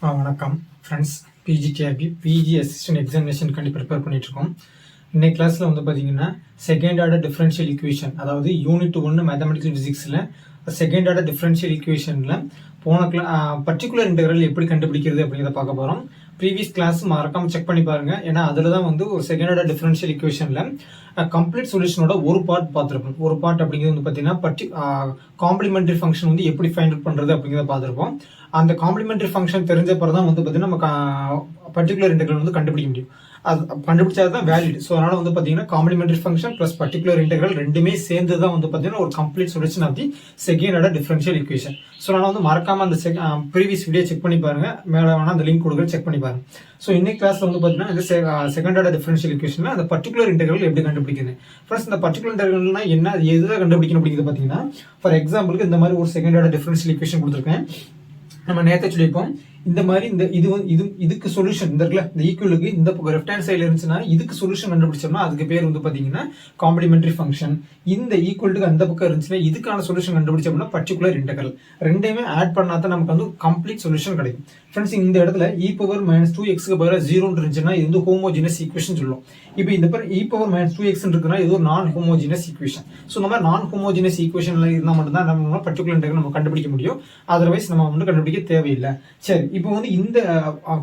வணக்கம் friends. PGTRB PG assistant எக்ஸாமினேஷனுக்காண்டி prepare பண்ணிட்டுருக்கோம். இன்னைக்கு கிளாஸில் வந்து பார்த்தீங்கன்னா செகண்ட் ஆர்டர் டிஃபரன்ஷியல் ஈக்குவேஷன், அதாவது யூனிட் 1 மேத்தமெட்டிக்கல் ஃபிசிக்ஸில் செகண்ட் ஆர்டர் டிஃபரன்ஷியல் ஈக்குவேஷனில் போன பர்டிகுலர் இன்டெக்ரல் எப்படி கண்டுபிடிக்கிறது அப்படிங்கிறத பார்க்க போகிறோம். ப்ரீவியஸ் கிளாஸ் மறக்காம செக் பண்ணி பாருங்க. ஏன்னா அதில் தான் வந்து ஒரு செகண்ட் ஆர்டர் டிஃபரன்ஷியல் ஈக்குவேஷனில் கம்ப்ளீட் சொல்யூஷனோட ஒரு பார்ட் பார்த்துருப்போம். ஒரு பார்ட் அப்படிங்கிறது வந்து பார்த்தீங்கன்னா காம்ப்ளிமெண்டரி ஃபங்க்ஷன் வந்து எப்படி ஃபைண்ட் அவுட் பண்ணுறது அப்படிங்கிறத பார்த்துருப்போம். அந்த காம்ப்ளிமெண்டரி ஃபங்க்ஷன் தெரிஞ்ச பிறகு தான் வந்து பார்த்தீங்கன்னா நம்ம பர்டிகுலர் இன்டெக்ரல் வந்து கண்டுபிடிக்க முடியும். அது கண்டுபிடிச்சது தான் வேலிட். ஸோ அதனால வந்து பார்த்தீங்கன்னா complementary function plus particular integral ரெண்டுமே சேர்ந்து தான் வந்து பார்த்தீங்கன்னா ஒரு complete solution of the second order differential equation. So அதனால வந்து மறக்காம அந்த ப்ரீவியஸ் வீடியோ செக் பண்ணி பாருங்க. மேலே வேணா அந்த லிங்க் கொடுக்குற செக் பண்ணி பாருங்க. ஸோ இன்னைக்கு கிளாஸ்ல வந்து பார்த்தீங்கன்னா இந்த செகண்ட் ஆர்டர் டிஃபரன்ஷியல் ஈக்குவேஷன் அந்த பர்டிகுலர் இன்டெக்ரல் எப்படி கண்டுபிடிக்கிறது. ஃபர்ஸ்ட் இந்த பர்டிகுலர் இன்டெக்ரல்னா என்ன, எதுல கண்டுபிடிக்கணும் அப்படிங்கிறது பார்த்தீங்கன்னா, ஃபார் எக்ஸாம்பிளுக்கு இந்த மாதிரி ஒரு செகண்ட் ஆர்டர் டிஃபரன்ஷியல் ஈக்குவேஷன் கொடுத்துருக்கேன். நம்ம நேற்று சொல்லியிருப்போம் இந்த மாதிரி இந்த இதுக்கு சொல்யூஷன் இந்த இருக்குல்ல, இந்த ஈக்குவலுக்கு இந்த லெஃப்ட் ஹேண்ட் சைடில் இருந்துச்சுன்னா இதுக்கு சொல்யூஷன் கண்டுபிடிச்சோம்னா அதுக்கு பேர் வந்து பார்த்தீங்கன்னா காம்ப்ளிமெண்டரி ஃபங்க்ஷன். இந்த ஈக்குவலுக்கு அந்த பக்கம் இருந்துச்சுன்னா இதுக்கான சொல்யூஷன் கண்டுபிடிச்சோம்னா பர்டிகுலர் இன்டெக்ரல். ரெண்டையுமே ஆட் பண்ணாதான் நமக்கு வந்து கம்ப்ளீட் சொல்யூஷன் கிடைக்கும். ஃப்ரெண்ட்ஸ், இந்த இடத்துல e⁻−2x பதிலாக 0 இருந்துச்சுன்னா இது வந்து ஹோமோஜினஸ் ஈக்குவேஷன் சொல்லுவோம். இப்போ இந்த e⁻−2x இருக்குன்னா இது ஒரு நான் ஹோமோஜினஸ் ஈக்குவேஷன். ஸோ நம்ம நான் ஹோமோஜினஸ் ஈக்குவேஷன்ல இருந்தால் மட்டும்தான் நம்ம பர்டிகுலர் இன்டெக்ரல் நம்ம கண்டுபிடிக்க முடியும். அதர்வைஸ் நம்ம வந்து கண்டுபிடிக்க தேவையில்லை. சரி, இப்போ வந்து இந்த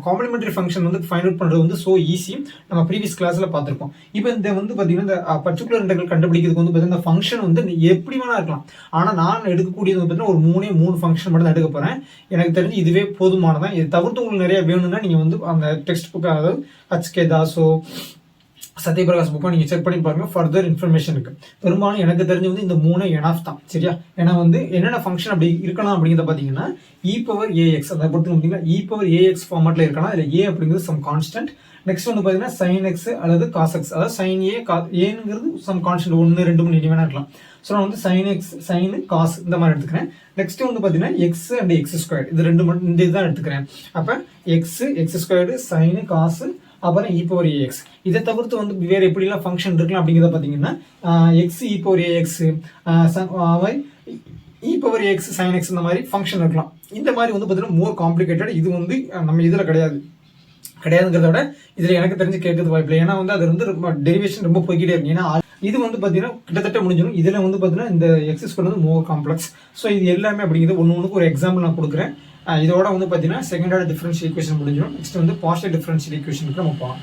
காம்ப்ளிமெண்டரி ஃபங்க்ஷன் வந்து ஃபைண்ட் அவுட் பண்றது வந்து சோ ஈஸி. நம்ம ப்ரீவியஸ் கிளாஸ்ல பார்த்திருப்போம். இப்போ இந்த வந்து பாத்தீங்கன்னா இந்த பர்டிகுலர் இன்டெக்ரல் கண்டுபிடிக்கிறதுக்கு வந்து பாத்தீங்கன்னா இந்த ஃபங்க்ஷன் வந்து எப்படி வேணா இருக்கலாம். ஆனா நான் எடுக்கக்கூடியது வந்து பாத்தீங்கன்னா ஒரு மூணு ஃபங்க்ஷன் மட்டும் தான் எடுக்க போறேன். எனக்கு தெரிஞ்சு இதுவே போதுமானதான். இது தவிர்த்து உங்களுக்கு நிறைய வேணும்னா நீங்க வந்து அந்த டெக்ஸ்ட் புக், அதாவது HK தாஸோ சத்யபிரகாஷ் புக்கை நீங்க செக் பண்ணி பாருங்க. ஃபர்தர் இன்ஃபர்மேஷனுக்கு பெரும்பாலும் எனக்கு தெரிஞ்சு வந்து இந்த 3 எனாஃப் தான். சரியா? ஏன்னா வந்து என்னென்ன ஃபங்க்ஷன் அப்படி இருக்கலாம் அப்படிங்கிறத பாத்தீங்கன்னா e⁻ax அதை பொறுத்து பார்த்தீங்கன்னா e⁻ax ஃபார்மேட்ல இருக்கலாம். இல்லை a அப்படிங்கிறது சம் கான்ஸ்டன்ட். நெக்ஸ்ட் வந்து பாத்தீங்கன்னா sin x அல்லது cos x, அதாவது sin ஏங்கிறது சம் கான்ஸ்டன்ட் 1 2 3 வேணா இருக்கலாம். ஸோ நான் வந்து sin x sin cos இந்த மாதிரி எடுத்துக்கிறேன். நெக்ஸ்ட் வந்து பாத்தீங்கன்னா x அண்ட் x², இது ரெண்டு மட்டும் இந்த இதுதான் எடுத்துக்கிறேன். அப்ப x² sin cos அப்புறம் e⁻ax. இதை தவிர்த்து வந்து வேற எப்படிலாம் ஃபங்க்ஷன் இருக்கலாம் அப்படிங்கிறத பார்த்தீங்கன்னா x e⁻ax e⁻ax sin x இந்த மாதிரி ஃபங்க்ஷன் இருக்கலாம். இந்த மாதிரி வந்து பார்த்தீங்கன்னா மோர் காம்ப்ளிகேட்டட். இது வந்து நம்ம இதில் கிடையாதுங்கிறத விட இதில் எனக்கு தெரிஞ்சு கேட்கறது வாய்ப்பில்லை. ஏன்னா வந்து அது வந்து ரொம்ப டெரிவேஷன் ரொம்ப போய்கிட்டே இருக்கு. ஏன்னா இது வந்து பார்த்தீங்கன்னா கிட்டத்தட்ட முடிஞ்சிடும். இதில் வந்து பார்த்தீங்கன்னா இந்த x² வந்து மோர் காம்ப்ளெக்ஸ். ஸோ இது எல்லாமே அப்படிங்கிறது ஒன்றுக்கு ஒரு எக்ஸாம்பிள் நான் கொடுக்குறேன். இதோட வந்து பார்த்தீங்கன்னா செகண்ட் ஆர்டர் டிஃபரன்ஷியல் ஈக்குவேஷன் முடிஞ்சிடும். நெக்ஸ்ட் வந்து பார்ஷியல் டிஃபரன்ஷியல் ஈக்குவேஷனுக்கு நம்ம போகலாம்.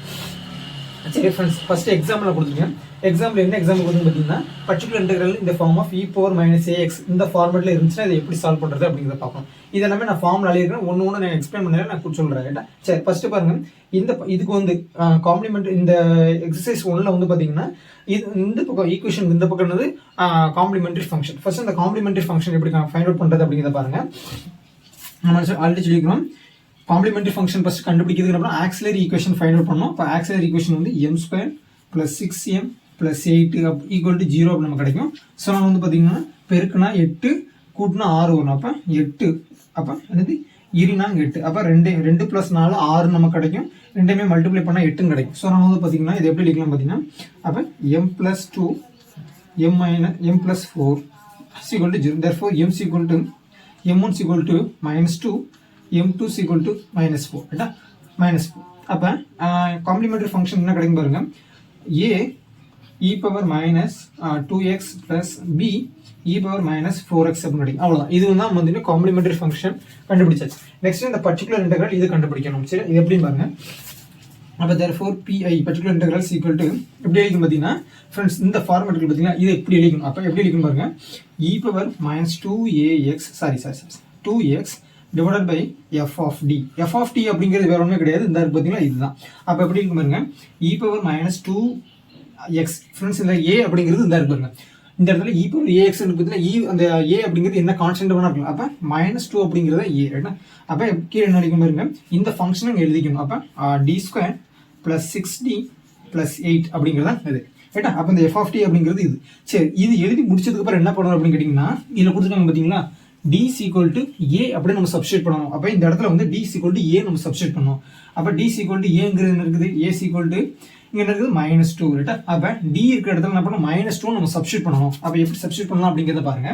சரி ஃப்ரெண்ட்ஸ், ஃபர்ஸ்ட் எக்ஸாம்பிள் கொடுத்துருக்கேன். எக்ஸாம்பிள் என்ன எக்ஸாம்பிள் வந்து பார்த்தீங்கன்னா பர்டிகுலர் இன்டெக்ரல் இந்த ஃபார்ம் ஆஃப் e⁻−ax இந்த ஃபார்மெட்ல இருந்துச்சுன்னா இதை எப்படி சால்வ் பண்றது அப்படிங்கிறத பார்ப்போம். இதெல்லாமே நான் ஃபார்ம்ல அழிக்கிறேன். ஒன்று நான் எக்ஸ்பிளைன் பண்ணல, நான் சொல்றேன். ரைட்டா? சரி, ஃபர்ஸ்ட் பாருங்க. இதுக்கு வந்து காம்ப்ளிமெண்ட் இந்த எக்ஸசைஸ் 1ல வந்து பார்த்தீங்கன்னா இந்த பக்கம் ஈக்குவேஷன் இந்த பக்கம் வந்து காம்ப்ளிமெண்டரி ஃபங்க்ஷன். ஃபர்ஸ்ட் இந்த காம்ப்ளிமெண்டரி ஃபங்க்ஷன் எப்படி ஃபைண்ட் அவுட் பண்றது அப்படிங்கிறத பாருங்க. நம்ம ஆல்ரெடி சொல்லிக்கிறோம். காம்ப்ளிமெண்டரி ஃபங்க்ஷன் ஃபர்ஸ்ட் கண்டுபிடிக்கிறதுக்கு அப்புறம் ஆக்சிலரி ஈக்குவேஷன் ஃபைண்ட் அவுட் பண்ணோம். இப்போ ஆக்சிலரி ஈக்குவேஷன் வந்து m² + 6m + 8 = 0 அப்படி நம்ம கிடைக்கும். ஸோ நான் வந்து பார்த்தீங்கன்னா பெருக்குனா 8 கூட்டினா 6 வரும். அப்போ 8 அப்போ என்னது 8 அப்போ 2 + 4 6 நமக்கு கிடைக்கும். ரெண்டுமே மல்டிப்ளை பண்ணால் 8 கிடைக்கும். ஸோ நம்ம வந்து பார்த்தீங்கன்னா இது எப்படி எழுதிக்கலாம் பார்த்தீங்கன்னா அப்போ m + 2 m + 4 = 0. therefore m1 = -2 m2 = -4. ரைட்டா? -4. அப்போ காம்ப்ளிமெண்டரி ஃபங்க்ஷன் என்ன கிடைக்கும் பாருங்க. a e⁻−2x + b e⁻−4x அப்படின்னு கிடைக்கும். அவ்வளோதான். இது தான் வந்து காம்ப்ளிமெண்டரி ஃபங்க்ஷன் கண்டுபிடிச்சாச்சு. நெக்ஸ்ட் இந்த பர்டிகுலர் இன்டெக்ரல் இது கண்டுபிடிக்கணும். சரி, இது எப்படின்னு பாருங்க. அப்போ therefore pi பர்டிகுலர் இன்டெக்ரல் எப்படி எழுதிக்கும் பார்த்தீங்கன்னா ஃப்ரெண்ட்ஸ் இந்த ஃபார்மேட்டுக்கு பார்த்தீங்கன்னா இது எப்படி எழுதிக்கணும். அப்போ எப்படி எழுதிக்கணும் பாருங்க. e⁻−2ax 2x divided by f of d. f of d அப்படிங்கிறது வேற ஒன்றுமே கிடையாது. இந்த பார்த்தீங்கன்னா இதுதான். அப்போ எப்படி இருக்கும் பாருங்க. e⁻−2x ஃப்ரெண்ட்ஸ் இந்த a அப்படிங்கிறது இந்த பாருங்க. இந்த இடத்துல e⁻ax பார்த்தீங்கன்னா அந்த a அப்படிங்கிறது என்ன கான்ஸ்டன்ட் வேணா இருக்கலாம். அப்போ -2 அப்படிங்கிறத a. ரைட்டா? அப்போ கீழே என்ன அடிக்கும் பாருங்க. இந்த ஃபங்க்ஷனை எழுதிக்கணும். அப்போ d² + 6d + 8 அப்படிங்கிறதா இது. ரைட்டா? அப்போ இந்த f of d அப்படிங்கிறது இது. சரி, இது எழுதி முடிச்சதுக்கு அப்புறம் என்ன பண்ணணும் அப்படின்னு கேட்டிங்கன்னா இதில் கொடுத்துருக்காங்க பார்த்தீங்களா, d = a அப்படின்னு நம்ம சப்ஸ்டியூட் பண்ணணும். அப்போ இந்த இடத்துல வந்து d = a நம்ம சப்ஸ்டியூட் பண்ணணும். அப்போ d = a என்ன இருக்குது, a = இங்க என்ன இருக்குது -2. ரைட்டா? அப்போ d இருக்கிற இடத்துல என்ன பண்ணணும், -2 நம்ம சப்ஸ்டியூட் பண்ணணும். அப்போ எப்படி சப்ஸ்டியூட் பண்ணலாம் அப்படிங்கிறத பாருங்க.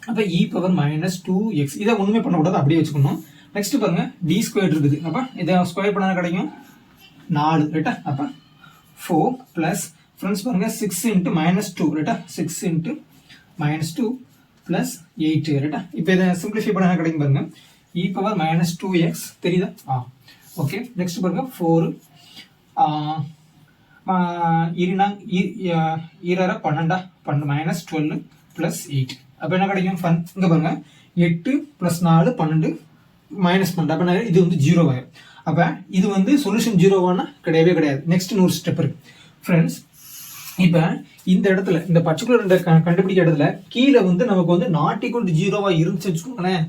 அப்போ e⁻−2x இதை ஒண்ணுமே பண்ணக்கூடாது, அப்படியே வச்சுக்கணும். நெக்ஸ்ட் பாருங்க டி ஸ்கொயர் இருக்குது. அப்போ இதை ஸ்கொயர் பண்ணா கிடைக்கும் 4 ரைட்டா. அப்போ 4 ப்ளஸ் ஃப்ரெண்ட்ஸ் பாருங்க 6 இன்ட்டு -2 ரைட்டா. 6 இன்ட்டு -2 ப்ளஸ் 8 ரைட்டா. இப்போ இதை சிம்பிளிஃபை பண்ண கிடைக்கும் பாருங்க e பவர் -2x தெரியுதா? ஓகே. நெக்ஸ்ட் பாருங்க 4 12 -12 ப்ளஸ் 8. அப்போ என்ன கிடைக்கும் ஃபன் இங்கே பாருங்க 8 ப்ளஸ் 4 12 -12. அப்போ இது வந்து 0 ஆகும். அப்போ இது வந்து சொல்யூஷன் 0வானா கிடையவே கிடையாது. நெக்ஸ்ட் இன்னொரு ஸ்டெப் இருக்கு ஃப்ரெண்ட்ஸ். இப்போ இந்த இடத்துல இந்த பர்டிகுலர் கண்டுபிடிக்க இடத்துல கீழே வந்து நமக்கு வந்து நாட் ஈக்குவல் டு 0வா இருந்துச்சு வச்சுக்கோங்களேன்,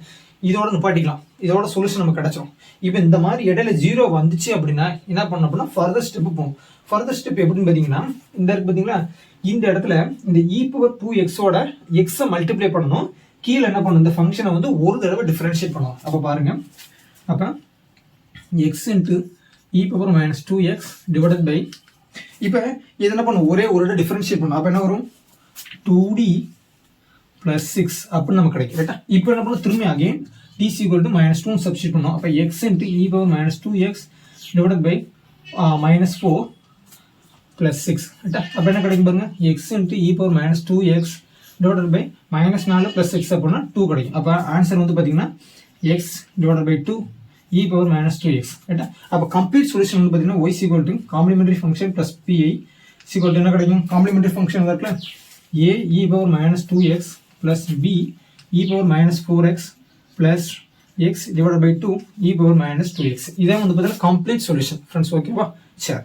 இதோட நிப்பாட்டிக்கலாம். இதோட சொல்யூஷன் நமக்கு கிடைச்சிடும். இப்போ இந்த மாதிரி இடையில 0 வந்துச்சு அப்படின்னா என்ன பண்ணணும் அப்படின்னா ஃபர்தர் ஸ்டெப் போகும். ஃபர்தர் ஸ்டெப் எப்படின்னு பார்த்தீங்கன்னா இந்த இருக்கு பார்த்தீங்களா, இந்த இடத்துல இந்த e பவர் 2xோட எக்ஸை மல்டிப்ளை பண்ணணும். கீழே என்ன பண்ணணும், இந்த ஃபங்க்ஷனை வந்து ஒரு தடவை டிஃபரன்ஷியேட் பண்ணணும். அப்போ பாருங்க, அப்போ x into e power -2x divided by, இப்போ இது என்ன பண்ணும் ஒரே ஒரு தடவை டிஃபரன்ஷியேட் பண்ணணும். அப்போ என்ன வரும் 2d + 6 அப்படின்னு நமக்கு கிடைக்கும் ரைட்டா. இப்போ என்ன பண்ணணும் திரும்பி அகைன் t = -2 சப்ஸ்டிட் பண்ணோம். அப்போ x into e power -2x divided by -4 + 6 ரைட்டா. அப்போ என்ன கிடைக்கும் பாருங்க x into e power -2x divided by -4 + 6 அப்படின்னா 2 கிடைக்கும். அப்போ ஆன்சர் வந்து பார்த்தீங்கன்னா x divided by 2 e power -2x ரைட்டா. அப்போ கம்ப்ளீட் சொல்யூஷன் வந்து பார்த்தீங்கன்னா y = complementary function plus pi = என்ன கிடைக்கும் காம்ப்ளிமெண்டரி ஃபங்க்ஷன் இருக்குல்ல a e power -2x plus b e power -4x plus x divided by 2 e power -2x. இதான் வந்து பார்த்தீங்கன்னா கம்ப்ளீட் சொல்யூஷன் ஃப்ரெண்ட்ஸ். ஓகேவா? சரி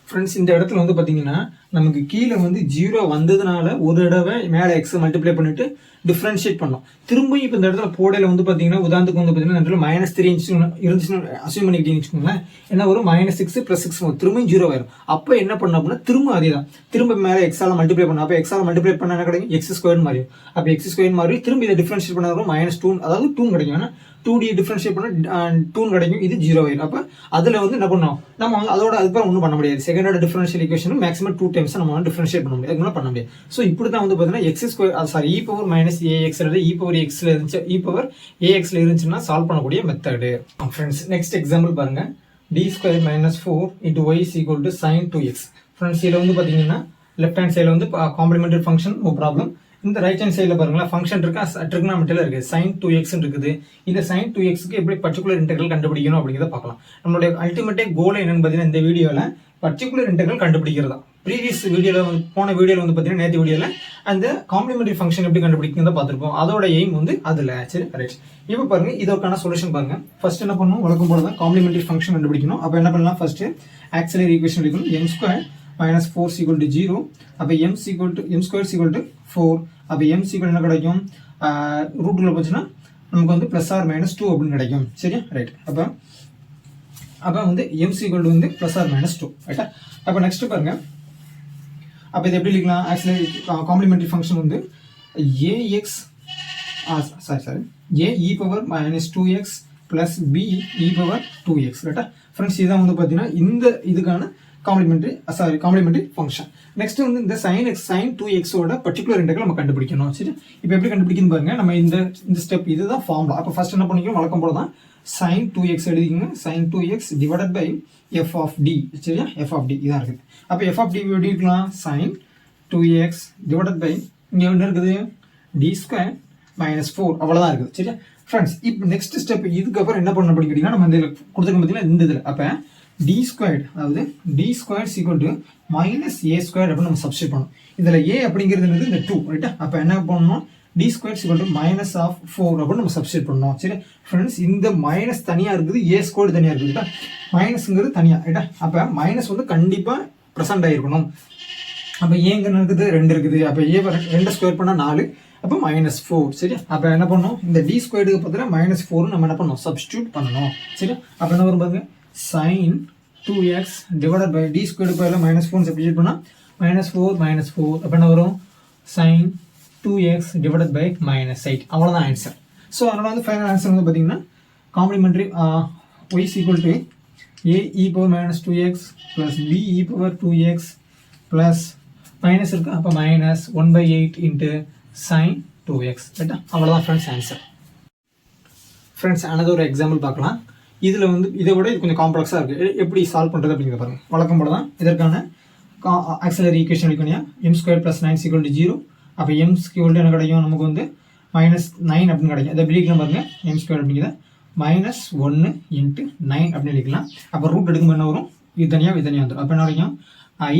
ஃப்ரெண்ட்ஸ், இந்த இடத்துல வந்து பார்த்தீங்கன்னா நமக்கு கீழே வந்து 0 வந்ததுனால ஒரு தடவை மேலே எக்ஸை மல்டிப்ளை பண்ணிட்டு டிஃப்ரென்ஷியேட் பண்ணோம். திரும்பியும் இப்போ இந்த இடத்துல போடையில் வந்து பார்த்தீங்கன்னா உதாரணத்துக்கு வந்து பார்த்தீங்கன்னா இந்த இடத்துல -3 இருந்துச்சுன்னு அசியூம் பண்ணிக்கிட்டீங்கன்னு வச்சுக்கோங்களேன், என்ன வரும் -6 + 6 வரும். திரும்பியும் 0 ஆயிரும். அப்போ என்ன பண்ணணும் அப்படின்னா திரும்ப அதே தான் திரும்ப மேலே எக்ஸால் மல்டிப்ளை பண்ணணும். அப்போ எக்ஸால் மல்டிப்ளை பண்ண என்ன கிடைக்கும் x² மாறியும். அப்போ x² மாறி திரும்ப இதை டிஃப்ரென்ஷியேட் பண்ண வரும் -2 அதாவது 2 கிடைக்கும். ஏன்னா 2d டிஃபரன்ஷியேட் பண்ண 2 கிடைக்கும். இது 0 ஆயிடும். அப்போ அதில் வந்து என்ன பண்ணோம் நம்ம வந்து அதோட அதுக்கப்புறம் ஒன்றும் பண்ண முடியாது. Second order differential equation maximum 2 times நம்ம வந்து டிஃபரன்ஷியேட் பண்ண முடியாது. அதுக்கு பண்ண முடியாது. ஸோ இப்படி தான் வந்து பார்த்தீங்கன்னா e power -ax e power xல இருந்துச்சு e பவர் axல இருந்துச்சுன்னா சால்வ் பண்ணக்கூடிய மெத்தடு ஃப்ரெண்ட்ஸ். நெக்ஸ்ட் எக்ஸாம்பிள் பாருங்க d² - 4 × y = sin 2x. Friends இதில் வந்து பார்த்தீங்கன்னா லெஃப்ட் ஹேண்ட் சைடில் வந்து காம்ப்ளிமெண்டரி ஃபங்க்ஷன் நோ ப்ராப்ளம். இந்த ரைட் ஹேண்ட் சைடில் பாருங்களா ஃபங்க்ஷன் இருக்கா ட்ரிகனாமெட்ரியில் இருக்குது sin 2x இருக்குது. இந்த sin 2xக்கு எப்படி பர்டிகுலர் இன்டெக்ரல் கண்டுபிடிக்கணும் அப்படிங்கிறத பார்க்கலாம். நம்மளுடைய அல்டிமேட்டே கோல் என்னன்னு பார்த்தீங்கன்னா இந்த வீடியோவில் பர்டிகுலர் இன்டெக்ரல் கண்டுபிடிக்கிறதா. ப்ரீவியஸ் வீடியோவில் வந்து போன வீடியோவில் வந்து பார்த்தீங்கன்னா நேற்று வீடியோவில் அந்த காம்ப்ளிமெண்டரி ஃபங்க்ஷன் எப்படி கண்டுபிடிக்கிறத பார்த்துருப்போம். அதோட எய்ம் வந்து அதில் சரி ரைட். இப்போ பாருங்க இதற்கான சொல்யூஷன் பாருங்க. ஃபர்ஸ்ட் என்ன பண்ணணும் வழக்கம் போல தான் காம்ப்ளிமெண்டரி ஃபங்க்ஷன் கண்டுபிடிக்கணும். அப்போ என்ன பண்ணலாம் ஃபர்ஸ்ட் ஆக்சிலரி ஈக்குவேஷன் எடுக்கணும். m² -4 = 0. அப்போ m² = 4. அப்போ m என்ன கிடைக்கும் ரூட்டுக்குள்ள போச்சுன்னா நமக்கு வந்து +or-2 அப்படின்னு கிடைக்கும். சரியா ரைட். அப்போ வந்து m வந்து +or-2 ரைட்டா. அப்போ நெக்ஸ்ட் பாருங்க. அப்போ இது எப்படி எழுதலாம் ஆக்சுவலி காம்ப்ளிமெண்டரி ஃபங்க்ஷன் வந்து ax a e power -2x plus b e power 2x ரைட்டா. ஃப்ரெண்ட்ஸ் இதான் வந்து பார்த்தீங்கன்னா இந்த இதுக்கான காம்ப்ளிமெண்டரி ஃபங்க்ஷன். நெக்ஸ்ட் வந்து இந்த sin 2xோட பர்டிகுலர் இன்டெக்ரல் நம்ம கண்டுபிடிக்கணும். சரி இப்போ எப்படி கண்டுபிடிக்கணும் பாருங்க. நம்ம இந்த ஸ்டெப் இதுதான் ஃபார்முலா. அப்போ ஃபர்ஸ்ட் என்ன பண்ணிக்கணும் வழக்கம் போல தான் sin 2x எழுதிக்கோங்க. sin 2x divided by f of d. சரியா f of d இதான் இருக்குது. அப்போ f of d எப்படி இருக்கலாம் sin 2x டிவைடட் பை இங்கே என்ன இருக்குது d² - 4 அவ்வளோதான் இருக்குது. சரியா ஃப்ரெண்ட்ஸ் இப்போ நெக்ஸ்ட் ஸ்டெப் இதுக்கப்புறம் என்ன பண்ணணும் அப்படின்னு கேட்டிங்கன்னா நம்ம இதில் கொடுத்துருக்க பார்த்தீங்கன்னா இந்த இதில் அப்போ d² அதாவது d² = -a² அப்படின்னு நம்ம சப்ஸ்டிட் பண்ணணும். இதில் a அப்படிங்கிறது இந்த 2 ரைட்டா. அப்போ என்ன பண்ணணும் d² = -4 அப்படின்னு நம்ம சப்ஸ்டிட் பண்ணணும். சரி ஃப்ரெண்ட்ஸ் இந்த மைனஸ் தனியாக இருக்குது a² தனியாக இருக்குது ரைட்டா. மைனஸ்ங்கிறது தனியாக ரைட்டா. அப்போ மைனஸ் வந்து கண்டிப்பாக ப்ரெசென்ட் ஆகிருக்கணும். அப்போ ஏங்க இருக்குது 2 இருக்குது. அப்போ a 2 ஸ்கொயர் பண்ணால் 4. அப்போ -4. சரியா அப்போ என்ன பண்ணணும் இந்த d² பார்த்தீங்கன்னா -4 நம்ம என்ன பண்ணணும் சப்ஸ்டியூட் பண்ணணும். சரியா அப்போ என்ன வரும் பாருங்க sin 2x divided by d² பதிலாக -4 சப்ஸ்டியூட் பண்ணால் -4 அப்போ என்ன வரும் sin 2x டிவைடட் பை -8 அவ்வளோதான் ஆன்சர். ஸோ அதனால் வந்து ஃபைனல் ஆன்சர் வந்து பார்த்தீங்கன்னா complementary y = a e power -2x plus b e power 2x plus minus இருக்குது. அப்போ -1/8 × sin 2x ரைட்டா. அவ்வளோதான் ஃப்ரெண்ட்ஸ் ஆன்சர். ஃப்ரெண்ட்ஸ் another ஒரு எக்ஸாம்பிள் பார்க்கலாம். இதில் வந்து இதை விட இது கொஞ்சம் காம்ப்ளெக்ஸாக இருக்குது. எப்படி சால்வ் பண்ணுறது அப்படிங்கிறத பாருங்கள். வழக்கம் போல தான் இதற்கான ஆக்சிலரி ஈக்குவேஷன் எழுதிக்கோங்க. m² + 9 = 0. அப்போ m = என்ன கிடைக்கும் நமக்கு வந்து -9 அப்படின்னு கிடைக்கும். அதை எழுதிக்கலாம் பாருங்கள். m² அப்படிங்கிறத -1 × 9 அப்படின்னு எழுதிக்கலாம். அப்போ ரூட் எடுக்கும்போது என்ன வரும்? இது தனியாக வந்துடும். அப்போ என்ன கிடைக்கும்? I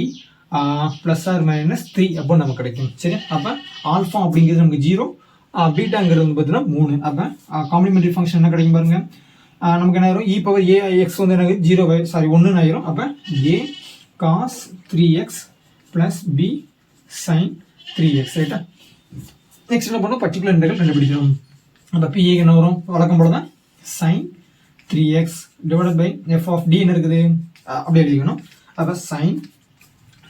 +or -3 அப்போ நமக்கு கிடைக்கும். சரி, அப்போ ஆல்ஃபா அப்படிங்கிறது நமக்கு 0, பீட்டாங்கிறது வந்து பார்த்தீங்கன்னா 3. அப்போ காம்ப்ளிமெண்டரி ஃபங்க்ஷன் என்ன கிடைக்கும் பாருங்க. நமக்கு என்ன ஆயிரும்? e⁻ax வந்து என்ன 1 ஆயிரும். அப்போ a cos 3x + b sin 3x. ரைட்டா? நெக்ஸ்ட் என்ன பண்ணணும்? பர்டிகுலர் இன்டெக்ரல் கண்டுபிடிக்கணும். அப்போ p என்ன வரும்? வழக்கம் போல தான் sin 3x / f of d என்ன இருக்குது அப்படி எழுதிக்கணும். அப்போ sin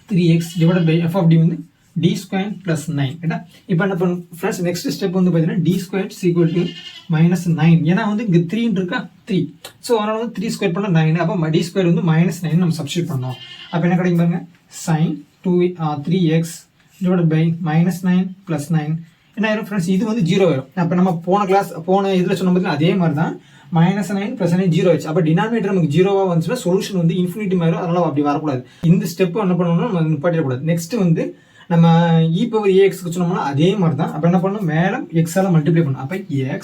3x / f of d வந்து d² + 9. ரைட்டா? இப்போ என்ன பண்ணும் ஃப்ரெண்ட்ஸ்? நெக்ஸ்ட் ஸ்டெப் வந்து பார்த்தீங்கன்னா d² = -9. ஏன்னா வந்து இங்கே 3 இருக்கா 3. ஸோ அதனால வந்து 3² பண்ணால் 9. அப்போ d² வந்து -9 நம்ம சப்ஸ்டியூட் பண்ணோம். அப்போ என்ன கிடைக்கும் பாருங்க? sin 3x / -9 + 9 என்ன ஆயிரும் ஃப்ரெண்ட்ஸ்? இது வந்து 0 ஆயிரும். அப்போ நம்ம போன இதில் சொன்ன பார்த்தீங்கன்னா அதே மாதிரி தான் -9 + 9 0 ஆச்சு. அப்போ டினாமினேட்டர் நமக்கு 0வா வந்துச்சுன்னா சொல்யூஷன் வந்து இன்ஃபினிட்டி ஆயிரும். அதனால அப்படி வரக்கூடாது. இந்த ஸ்டெப் என்ன பண்ணணும்னா நம்ம நிப்பாட்டிடக்கூடாது. நெக்ஸ்ட் வந்து நம்ம e⁻ax சொன்னோம்னா அதே மாதிரி தான். அப்போ என்ன பண்ணணும்? மேலே எக்ஸால் மல்டிப்ளை பண்ணணும். அப்போ x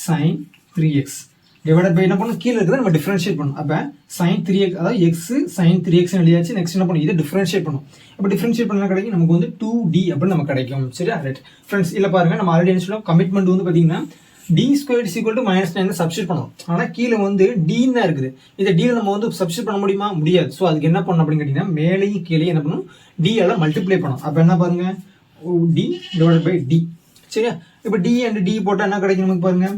sin 3x / என்ன பண்ணணும்? கீழே இருக்கிறத நம்ம டிஃபரன்ஷியேட் பண்ணணும். அப்போ sin 3x அதாவது x sin 3x எழுதியாச்சு. நெக்ஸ்ட் என்ன பண்ணணும்? இதை டிஃபரன்ஷியேட் பண்ணணும். அப்போ டிஃபரன்ஷியேட் பண்ணால் கிடைக்கும் நமக்கு வந்து 2d அப்படின்னு நமக்கு கிடைக்கும். சரியா? ரைட் ஃப்ரெண்ட்ஸ், இல்லை பாருங்க, நம்ம ஆல்ரெடி என்ன சொல்லுவோம்? கமிட்மெண்ட் வந்து பார்த்தீங்கன்னா d² = -9 சப்ஸ்டியூட் பண்ணணும். ஆனால் கீழே வந்து d தான் இருக்குது. இதை d நம்ம வந்து சப்ஸ்டியூட் பண்ண முடியுமா? முடியாது. ஸோ அதுக்கு என்ன பண்ணணும் அப்படின்னு கேட்டிங்கன்னா மேலேயும் கீழே என்ன பண்ணணும்? d ஆல மல்டிப்ளை பண்ணணும். அப்போ என்ன பாருங்க? d / d. சரியா? இப்போ d and d போட்டால் என்ன கிடைக்கும் நமக்கு பாருங்க?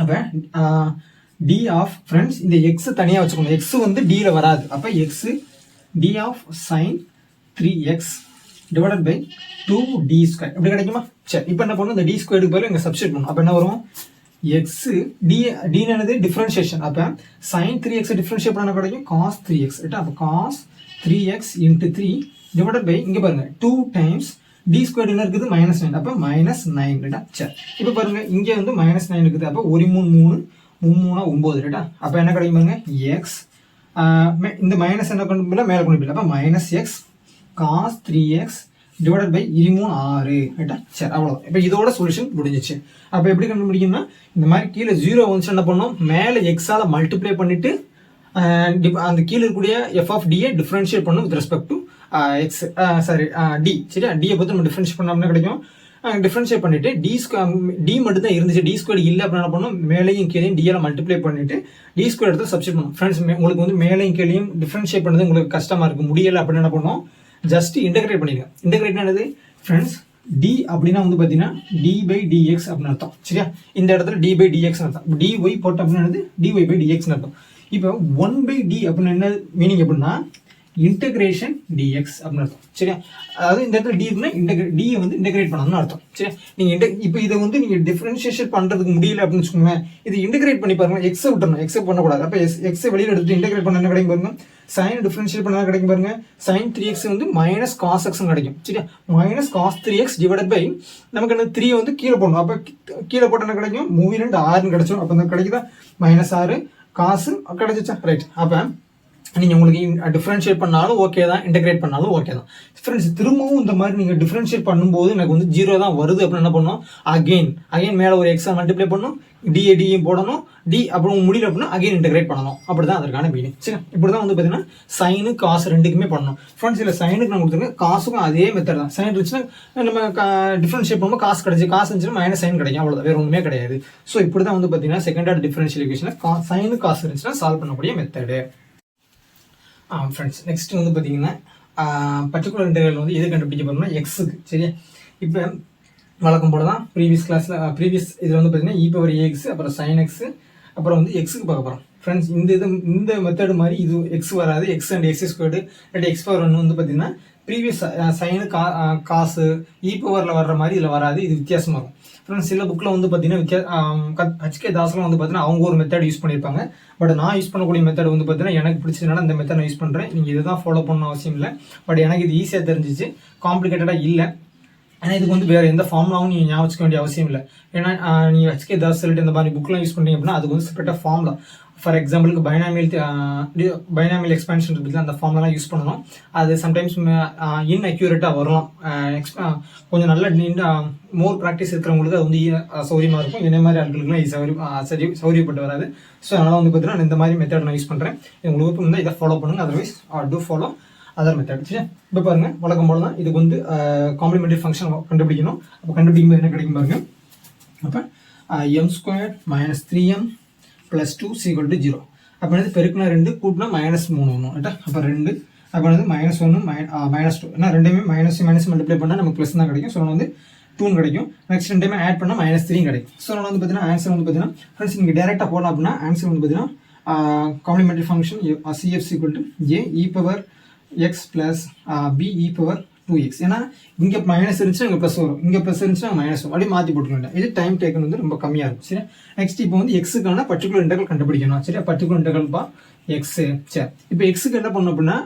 அப்போ d ஆஃப் ஃப்ரெண்ட்ஸ் இந்த x தனியாக வச்சுக்கணும். x வந்து d வராது. அப்போ x d of sin 3x / 2d² எப்படி கிடைக்குமா? சரி, இப்போ என்ன பண்ணணும்? இந்த d² பதில் இங்கே சப்ஸ்டியூட் பண்ணணும். அப்போ என்ன வரும்? x d என்னது டிஃபரன்ஷியேஷன். அப்போ sin 3x டிஃபரன்ஷியேட் பண்ண கிடைக்கும் cos 3x. ரைட்டா? அப்போ cos 3x × 3 / இங்கே பாருங்க 2 டைம்ஸ் d² என்ன இருக்குது? -9. அப்போ -9. ரைட்டா? சரி, இப்போ பாருங்க இங்கே வந்து -9 இருக்குது. அப்போ 1 3 3 3 9. ரைட்டா? அப்போ என்ன கிடைக்கும் பாருங்க? x இந்த மைனஸ் என்ன கொண்டு போயில மேலே கொண்டு போயில. அப்போ -x cos 3x / 23 6. ரைட்டா? சரி, அவ்வளோதான். இப்போ இதோட சொல்யூஷன் முடிஞ்சிச்சு. அப்போ எப்படி கண்டுபிடிக்கணும்னா இந்த மாதிரி கீழே 0 வந்துச்சு என்ன பண்ணோம்? மேலே எக்ஸால் மல்டிப்ளை பண்ணிட்டு அந்த கீழே இருக்கக்கூடிய f of d டிஃபரன்ஷியேட் பண்ணணும் with respect to X d. சரியா? d பற்றி நம்ம டிஃபரன்ஷியேட் பண்ணோம்னா கிடைக்கும். டிஃபரன்ஷியேட் பண்ணிட்டு d மட்டும் தான் இருந்துச்சு. d² இல்லை அப்படின்னு என்ன பண்ணணும்? மேலேயும் கீழையும் d மல்டிப்ளை பண்ணிட்டு d² எடுத்து சப்ஸ்டியூட் பண்ணணும். ஃப்ரெண்ட்ஸ், உங்களுக்கு வந்து மேலேயும் கீழையும் டிஃபரன்ஷியேட் பண்ணது உங்களுக்கு கஷ்டமா இருக்கு, முடியலை அப்படின்னு என்ன பண்ணணும்? ஜஸ்ட் இன்டெகிரேட் பண்ணிடுங்க. இன்டெகிரேட் என்னது ஃப்ரெண்ட்ஸ்? d அப்படின்னா வந்து பார்த்தீங்கன்னா d/dx அப்படின்னு அர்த்தம். சரியா? இந்த இடத்துல d/dx அர்த்தம். dy போட்ட அப்படின்னு dy/dx அர்த்தம். இப்போ 1/d அப்படின்னு என்ன மீனிங் அப்படின்னா இன்டெகிரேஷன் dx அப்படின்னு அர்த்தம். சரியா? அதாவது இந்த இடத்துல d இருக்குன்னா d வந்து இன்டெகிரேட் பண்ணணும்னு அர்த்தம். சரியா? நீங்க இப்போ இதை வந்து நீங்க டிஃபரன்ஷியேஷன் பண்றதுக்கு முடியல அப்படின்னு வச்சுக்கோங்க, இது இன்டெகிரேட் பண்ணி பாருங்க. எக்ஸ் விட்டுறணும், எக்ஸ் பண்ணக்கூடாது. அப்போ எக்ஸ் வெளியில் எடுத்து இன்டெகிரேட் பண்ண என்ன கிடைக்கும் பாருங்க? சைன் டிஃபரன்ஷியேட் பண்ணா கிடைக்கும் பாருங்க. sin 3x வந்து -cos x கிடைக்கும். சரியா? -cos 3x / நமக்கு என்ன 3 வந்து கீழே போடணும். அப்போ கீழே போட்ட என்ன கிடைக்கும்? 3 2 6 கிடைச்சோம். அப்போ இந்த கிடைக்குதா? -6 காசு கிடைச்சிச்சா? ரைட். அப்போ நீங்கள் உங்களுக்கு டிஃபரன்ஷியேட் பண்ணாலும் ஓகே தான், இன்டெகிரேட் பண்ணாலும் ஓகே தான். ஃப்ரெண்ட்ஸ், திரும்பவும் இந்த மாதிரி நீங்கள் டிஃபரன்ஷியேட் பண்ணும்போது எனக்கு வந்து 0 தான் வருது அப்படின்னு என்ன பண்ணணும்? அகெயின் மேலே ஒரு எக்ஸாம் மல்டிப்ளை பண்ணணும், டியும் போடணும், அப்புறம் முடியல அப்படின்னா அகெயின் இன்டெகிரேட் பண்ணணும். அப்படி தான் அதற்கான மீனிங். சரி, இப்படி தான் வந்து பார்த்தீங்கன்னா சைனு காசு ரெண்டுக்குமே பண்ணணும். ஃப்ரெண்ட்ஸ், இல்லை சைனுக்கு நான் கொடுத்துருக்கேன், காசுக்கும் அதே மெத்தட் தான். சைன் இருந்துச்சுன்னா நம்ம டிஃபரன்ஷியேட் பண்ணும்போது காசு கிடைச்சி, காசு இருந்துச்சுன்னா -sin கிடைக்கும். அவ்வளோதான், வேறு ஒன்றுமே கிடையாது. ஸோ இப்படி தான் வந்து பார்த்தீங்கன்னா செகண்ட் ஆர்டர் டிஃபரன்ஷியல் ஈக்குவேஷனில் சைனு காசு இருந்துச்சுன்னா சால்வ் பண்ணக்கூடிய மெத்தடு. ஃப்ரெண்ட்ஸ், நெக்ஸ்ட் வந்து பார்த்தீங்கன்னா பர்டிகுலர் இன்டெகிரல் வந்து எது கண்டுபிடிக்க போகிறோம்னா எக்ஸுக்கு. சரியா? இப்போ வழக்கம் போல தான் ப்ரீவியஸ் இதில் வந்து பார்த்தீங்கன்னா e⁻ax அப்புறம் sin x அப்புறம் வந்து எக்ஸுக்கு பார்க்க போகிறோம். ஃப்ரெண்ட்ஸ், இந்த மெத்தடு மாதிரி இது எக்ஸ் வராது. எக்ஸ் அண்ட் x² இல்லாட்டி x⁴1 வந்து பார்த்தீங்கன்னா ப்ரீவியஸ் சைனு காசு e⁻ வர்ற மாதிரி இதில் வராது. இது வித்தியாசமாக இருக்கும். ஃப்ரெண்ட்ஸ், சில புக்கில் வந்து பார்த்தீங்கன்னா HK தாஸ்லாம் வந்து பார்த்தீங்கன்னா அவங்க ஒரு மெத்தட் யூஸ் பண்ணியிருப்பாங்க. பட் நான் யூஸ் பண்ணக்கூடிய மெத்தட் வந்து பார்த்தீங்கன்னா எனக்கு பிடிச்சதுனால இந்த மெத்தட் நான் யூஸ் பண்ணுறேன். நீங்கள் இதை தான் ஃபாலோ பண்ணணும் அவசியம் இல்லை. பட் எனக்கு இது ஈஸியாக தெரிஞ்சிச்சு, காம்ப்ளிகேட்டடாக இல்லை. ஏன்னா இதுக்கு வந்து வேறு எந்த ஃபார்முலாவும் நீங்கள் ஞாபகம் வச்சுக்க வேண்டிய அவசியம் இல்லை. ஏன்னா நீங்கள் HK தாஸ் சொல்லிட்டு இந்த மாதிரி புக்கெலாம் யூஸ் பண்ணுறீங்க அப்படின்னா அதுக்கு வந்து செப்பரேட்டாக ஃபார்முலா. ஃபார் எக்ஸாம்பிளுக்கு பைனாமியல் எக்ஸ்பான்ஷன் இருக்குது, அந்த ஃபார்ம்லாம் யூஸ் பண்ணணும். அது சம்டைம்ஸ் இன்அக்யூரேட்டாக வரலாம். கொஞ்சம் நல்ல மோர் ப்ராக்டிஸ் இருக்கிறவங்களுக்கு அது வந்து சௌரியமாக இருக்கும். இதே மாதிரி ஆட்களுக்குலாம் இது சௌரியப்பட்டு வராது. ஸோ அதனால் வந்து பார்த்தீங்கன்னா இந்த மாதிரி மெத்தட் நான் யூஸ் பண்ணுறேன். உங்களுக்கு வந்து இதை ஃபாலோ பண்ணுங்கள். Otherwise to follow other method. சரி, இப்போ பாருங்கள் வழக்கம் போல தான் இதுக்கு வந்து காம்ப்ளிமெண்டரி ஃபங்க்ஷன் கண்டுபிடிக்கணும். அப்போ கண்டுபிடிக்கும்போது என்ன கிடைக்கும் பாருங்கள். அப்போ m² - 3m + 2 = 0. அப்போ வந்து பெருக்குனா 2 கூட்டினா -3 வரும். ரைட்டா? அப்போ 2 அப்போ வந்து -1 -2 ஏன்னா ரெண்டுமே மைனஸ் மல்டிப்ளை பண்ணால் நமக்கு ப்ளஸ் தான் கிடைக்கும். ஸோ வந்து 2 கிடைக்கும். நெக்ஸ்ட் ரெண்டுமே ஆட் பண்ணால் -3 கிடைக்கும். ஸோ வந்து பார்த்தீங்கன்னா ஆன்சர் வந்து பார்த்தீங்கன்னா ஃப்ரெண்ட்ஸ் நீங்கள் டேரெக்டாக போடலாம் அப்படின்னா ஆன்சர் வந்து பார்த்தீங்கன்னா complementary function CF = a e⁻x + b e⁻2x. ஏன்னா இங்கே மைனஸ் இருந்துச்சுன்னா இங்கே ப்ளஸ் வரும், இங்கே ப்ளஸ் இருந்துச்சுன்னா மைனஸ் வரும். அப்படியே மாற்றி போட்டுக்கலாம். இது டைம் டேக்கன் வந்து ரொம்ப கம்மியாக இருக்கும். சரி, நெக்ஸ்ட் இப்போ வந்து எக்ஸுக்கான பர்டிகுலர் இன்டர்வல் கண்டுபிடிக்கணும். சரியா, பர்டிகுலர் இன்டர்வல் எக்ஸு. சரி, இப்போ எக்ஸுக்கு என்ன பண்ணணும் அப்படின்னா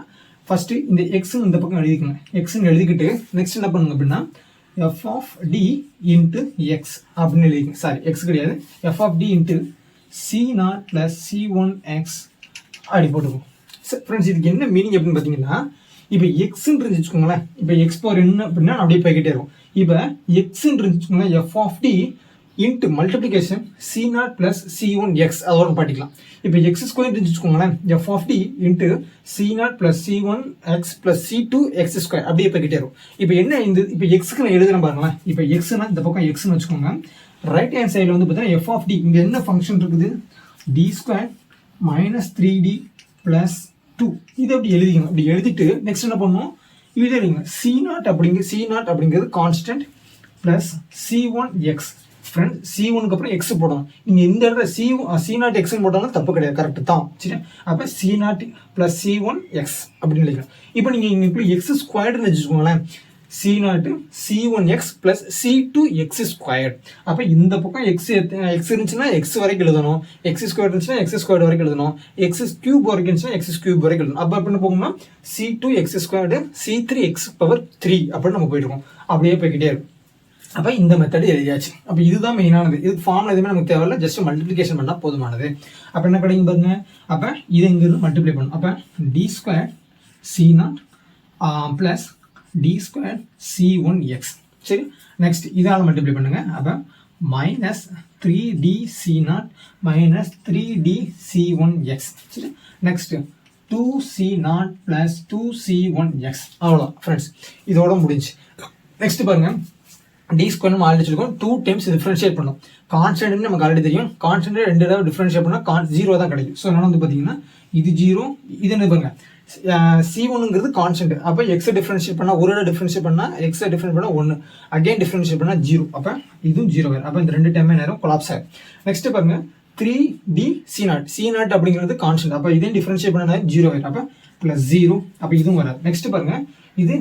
ஃபர்ஸ்ட் இந்த எக்ஸுன்னு இந்த பக்கம் எழுதிக்கணும். எக்ஸுன்னு எழுதிக்கிட்டு நெக்ஸ்ட் என்ன பண்ணுங்க அப்படின்னா f(d) × x அப்படின்னு எழுதிக்கணும். சாரி, எக்ஸ் கிடையாது, f(d) × c0 + c1x அப்படி போட்டுக்கோங்க. ஃப்ரெண்ட்ஸ் இதுக்கு என்ன மீனிங் அப்படின்னு பார்த்தீங்கன்னா இப்போ எக்ஸ்ன்னு இருந்துச்சுக்கோங்களேன். இப்போ எக்ஸ் பவர் என்ன அப்படின்னா அப்படியே போய்கிட்டே இருக்கும். இப்போ எக்ஸ்ன்னு இருந்துச்சுக்கோங்களேன், f(d) × மல்டிப்ளிகேஷன் c0 + c1x அதோட பாட்டிக்கலாம். இப்போ x² இருந்துச்சுக்கோங்களேன், f(d) × c0 + c1x + c2x² அப்படியே போய்கிட்டே இருக்கும். இப்போ என்ன இப்போ எக்ஸுக்கு நான் எழுதுறேன் பாருங்களேன். இப்போ எக்ஸ்னா இந்த பக்கம் எக்ஸ்ன்னு வச்சுக்கோங்க. ரைட் ஹேண்ட் சைடில் வந்து பார்த்தீங்கன்னா f(d) இங்கே என்ன ஃபங்க்ஷன் இருக்குது, d² - 3d + 2 இது அப்படி எழுதிக்கணும். அப்படி எழுதிட்டு நெக்ஸ்ட் என்ன பண்ணணும், இது எழுதிங்க c0 அப்படிங்கிறது கான்ஸ்டன்ட் ப்ளஸ் c1x. ஃப்ரெண்ட் c1க்கு அப்புறம் எக்ஸ் போடணும். நீங்கள் இந்த இடத்துல c0 எக்ஸ்ன்னு போட்டாலும் தப்பு கிடையாது, கரெக்டு தான். சரி, அப்போ c0 + c1x அப்படின்னு எழுதிக்கலாம். இப்போ நீங்கள் இங்கே x² வச்சுக்கோங்களேன், c0 c1x + c2x². அப்போ இந்த பக்கம் எக்ஸ் இருந்துச்சுன்னா எக்ஸ் வரைக்கும் எழுதணும், x² இருந்துச்சுன்னா x² வரைக்கும் எழுதணும், x³ வரைக்கும் இருந்துச்சுன்னா x³ வரைக்கும் எழுதணும். அப்போ அப்படின்னு போகும்னா c2x² c3x⁻3 அப்படின்னு நம்ம போயிட்டு இருக்கோம். அப்படியே போய்கிட்டே இருக்கும். அப்போ இந்த மெத்தட் எழுதியாச்சு. அப்போ இதுதான் மெயினானது. இது ஃபார்ம்ல எதுவுமே நமக்கு தேவையில்லை, ஜஸ்ட் மல்டிப்ளிகேஷன் பண்ணால் போதுமானது. அப்போ என்ன கிடைக்கும் பாருங்க, அப்போ இது இங்கிருந்து மல்டிப்ளை பண்ணணும். அப்போ d² c0 + d² c1x. சரி, நெக்ஸ்ட் இதால் மல்டிப்ளை பண்ணுங்க. அப்போ -3d c0 - 3d c1x. சரி, நெக்ஸ்ட் 2c0 + 2c1x. அவ்வளோதான் ஃப்ரெண்ட்ஸ், இதோட முடிஞ்சு. நெக்ஸ்ட் பாருங்க, d² நம்ம ஆல்ரெடி சொல்லிருக்கோம், 2 டைம்ஸ் டிஃபரன்ஷியேட் பண்ணோம். கான்ஸ்டன்ட் நமக்கு ஆல்ரெடி தெரியும், கான்ஸ்டன்ட் 2 தடவை டிஃபரன்ஷியேட் பண்ணால் 0 தான் கிடைக்கும். ஸோ அதனால வந்து பார்த்தீங்கன்னா இது 0, இது என்ன பாருங்க c1ங்கிறது கான்ஸ்டன்ட். அப்போ எக்ஸை டிஃபரன்ஷியேட் பண்ணால் ஒரு தடவை டிஃபரன்ஷியேட் பண்ணால் எக்ஸை டிஃபரன்ஷியேட் பண்ணால் 1, அகைன் டிஃபரன்ஷியேட் பண்ணால் 0. அப்போ இதுவும் 0 வேறு. அப்போ இந்த 2 டைமே நேரம் கொலாப்ஸ் ஆகும். நெக்ஸ்ட் பாருங்க 3d c0 அப்படிங்கிறது கான்ஸ்டன்ட். அப்போ இதையும் டிஃபரன்ஷியேட் பண்ணால் 0 வேறு. அப்போ +0. அப்போ இதுவும் வராது. நெக்ஸ்ட் பாருங்க இது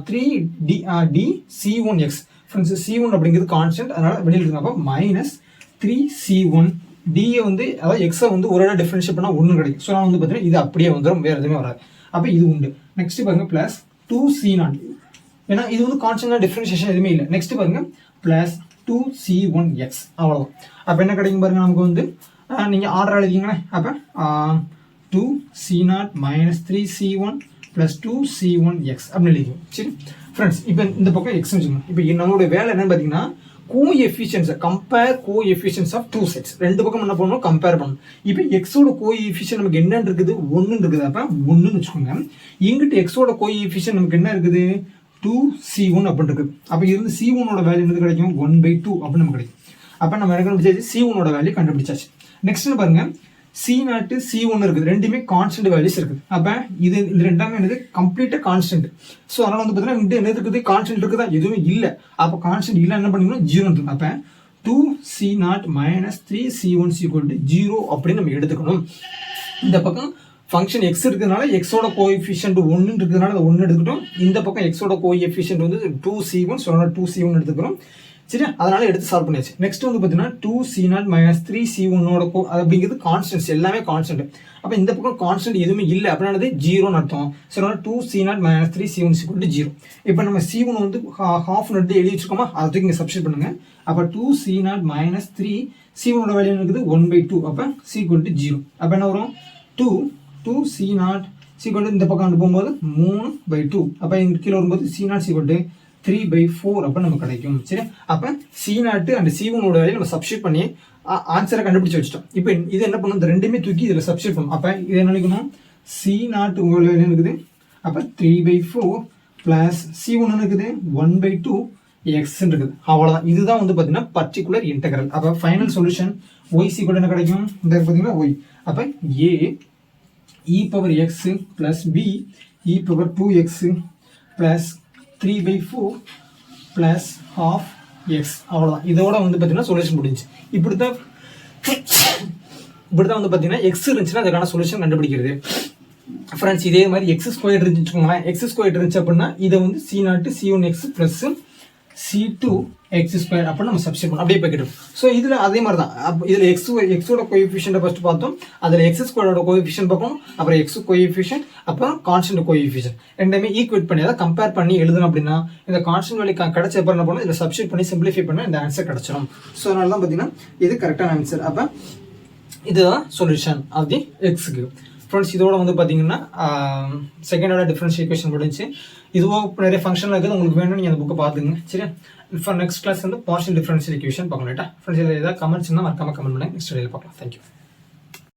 3d c1x. ஃப்ரெண்ட்ஸ் c1 அப்படிங்கிறது கான்ஸ்டன்ட், அதனால வெளியில் இருக்கு. அப்போ -3c1 டிஏ வந்து அதாவது எக்ஸை வந்து ஒரு இடம் டிஃபரன்ஷியேட் பண்ணால் 1 கிடைக்கும். ஸோ நான் வந்து பார்த்தீங்கன்னா இது அப்படியே வந்துடும், வேறு எதுவுமே வராது. அப்போ இது உண்டு. நெக்ஸ்ட் பாருங்க +2c0, ஏன்னா இது வந்து கான்ஸ்டன்ட் டிஃபரன்ஷியேஷன் எதுவுமே இல்லை. நெக்ஸ்ட் பாருங்க +2c1x. அவ்வளோதான். அப்போ என்ன கிடைக்கும் பாருங்க, நமக்கு வந்து நீங்கள் ஆர்டர் எழுதிங்களேன். அப்போ 2c0 - 3c1 + 2c1x அப்படின்னு எழுதிக்கும். சரி ஃப்ரெண்ட்ஸ், இப்போ இந்த பக்கம் எக்ஸ் வச்சுக்கோங்க. இப்போ நம்மளுடைய வேலை என்னன்னு பார்த்தீங்கன்னா coefficients compare coefficients of 2 sets. ரெண்டு பக்கம் என்ன பண்ணணும், கம்பேர் பண்ணணும். இப்போ எக்ஸோட கோஎஃபிஷியன்ட் நமக்கு என்னன்னு இருக்குது, 1 இருக்குது. அப்போ 1ன்னு வச்சுக்கோங்க. இங்கிட்ட எக்ஸோட கோஎஃபிஷியன்ட் நமக்கு என்ன இருக்குது, 2c1 அப்படின்னு இருக்குது. அப்போ இருந்து c1ஓட வேல்யூ என்னது கிடைக்கும், 1/2 அப்படின்னு நமக்கு கிடைக்கும். அப்போ நம்ம என்ன கண்டுபிடிச்சாச்சு, c1ஓட வேல்யூ கண்டுபிடிச்சாச்சு. நெக்ஸ்ட் பாருங்க c0 c1 இருக்குது, ரெண்டுமே கான்ஸ்டன்ட் வேல்யூஸ் இருக்குது. அப்போ இது இந்த ரெண்டாமே என்னது கம்ப்ளீட்டாக கான்ஸ்டன்ட். ஸோ அதனால் வந்து பார்த்தீங்கன்னா இங்கே என்ன இருக்குது, கான்ஸ்டன்ட் இருக்குதா, எதுவுமே இல்லை. அப்போ கான்ஸ்டன்ட் இல்லை என்ன பண்ணிக்கணும், 0 இருக்குது. அப்போ 2c0 - 3c1 = 0 அப்படின்னு நம்ம எடுத்துக்கணும். இந்த பக்கம் ஃபங்க்ஷன் எக்ஸ் இருக்கிறதுனால எக்ஸோட கோஎஃபிஷியன்ட் 1 இருக்கிறதுனால அதை 1 எடுத்துக்கிட்டோம். இந்த பக்கம் எக்ஸோட கோஎஃபிஷியன்ட் வந்து 2c1, ஸோ அதனால் 2c1 எடுத்துக்கிறோம். சரியா, அதனால எடுத்து சால்வ் பண்ணியாச்சு. நெக்ஸ்ட் வந்து பார்த்தீங்கன்னா 2c0 மைனஸ் 3c1 அப்படிங்கிறது கான்ஸ்டன்ட்ஸ், எல்லாமே கான்ஸ்டன்ட். அப்போ இந்த பக்கம் கான்ஸ்டன்ட் எதுவுமே இல்லை அப்படின்னாலே 0ன்னு அர்த்தம். சரி, 2c0 மைனஸ் 3c1 0. இப்போ நம்ம c1 வந்து ஹாஃப் நட்டு எழுதி வச்சுக்கோமா, அதுக்கு இங்கே சப்ஸ்டிட் பண்ணுங்க. அப்போ 2c0 மைனஸ் 3c1 வேல்யூ இருக்குது 1/2. அப்போ c 0. அப்போ என்ன வரும் 2c0 இந்த பக்கம் வந்து போகும்போது 3/2. அப்போ இங்கே கீழே வரும்போது c0 3/4 அப்போ நமக்கு கிடைக்கும். சரி, அப்போ c0 அண்ட் c1 வேலையை நம்ம சப்ஸ்டிட் பண்ணி ஆன்சரை கண்டுபிடிச்சு வச்சிட்டோம். இப்போ இது என்ன பண்ணும், இந்த ரெண்டுமே தூக்கி இதில் சப்ஸ்டிட் பண்ணும். அப்போ இது என்ன நினைக்கணும், c0 வேல்யூ இருக்குது அப்போ 3/4 பிளஸ் c1 இருக்குது 1/2 x இருக்குது. அவ்வளோதான். இதுதான் வந்து பார்த்தீங்கன்னா பர்டிகுலர் இன்டெகிரல். அப்போ ஃபைனல் சொல்யூஷன் y = என்ன கிடைக்கும், இந்த பார்த்தீங்கன்னா y. அப்போ a e⁻x plus b e⁻2x plus 3/4 plus half x. அவ்வளோதான். இதோட வந்து பார்த்தீங்கன்னா சொல்யூஷன் முடிஞ்சு. இப்படிதான் வந்து பார்த்தீங்கன்னா எக்ஸ் இருந்துச்சுன்னா அதுக்கான சொல்யூஷன் கண்டுபிடிக்கிறது. ஃப்ரெண்ட்ஸ், இதே மாதிரி x² இருந்துச்சுக்கோங்களேன். x² இருந்துச்சு அப்படின்னா இதை வந்து c0 c1x plus c2x² அப்படின்னு நம்ம சப்ஸ்டிட் பண்ணோம், அப்படியே போய்கிட்டோம். ஸோ இதில் அதே மாதிரி தான். இதில் எக்ஸோட கோஎஃபிஷியன்ட்டை ஃபஸ்ட்டு பார்த்தோம், அதில் x² கோஎஃபிஷியன்ட் பார்க்கணும், அப்புறம் x கோஎஃபிஷியன்ட், அப்புறம் கான்ஸ்டன்ட் கோஎஃபிஷியன்ட் ரெண்டுமே ஈக்குவேட் பண்ணி அதை கம்பேர் பண்ணி எழுதணும். அப்படின்னா இந்த கான்ஸ்டன்ட் வேல்யூ கிடைச்ச அப்புறம் என்ன பண்ணணும், இதில் சப்ஸ்டிட் பண்ணி சிம்பிளிஃபை பண்ணால் இந்த ஆன்சர் கிடச்சிடும். ஸோ அதனால தான் பார்த்தீங்கன்னா இது கரெக்டான ஆன்சர். அப்போ இதுதான் சொல்யூஷன் ஆஃப் தி எக்ஸுக்கு. ஃப்ரெண்ட்ஸ், இதோட வந்து பார்த்தீங்கன்னா செகண்டோட டிஃபரன்ஷியல் ஈக்குவேஷன் முடிஞ்சு. இதுவோ நிறைய ஃபங்க்ஷன் இருக்குது, உங்களுக்கு வேணும் நீங்கள் அந்த புக்கை பார்த்துங்க. சரியா, ஃபார் நெக்ஸ்ட் கிளாஸ் வந்து பார்ஷியல் டிஃபரன்ஷியல் ஈக்குவேஷன் பார்க்கணும். ஃப்ரெண்ட்ஸ், இதில் ஏதாவது கமெண்ட்ஸ் இருந்தால் மறக்காம கமெண்ட் பண்ணுங்க. நெக்ஸ்ட் வீடியோவில் பார்க்கலாம். தேங்க்யூ.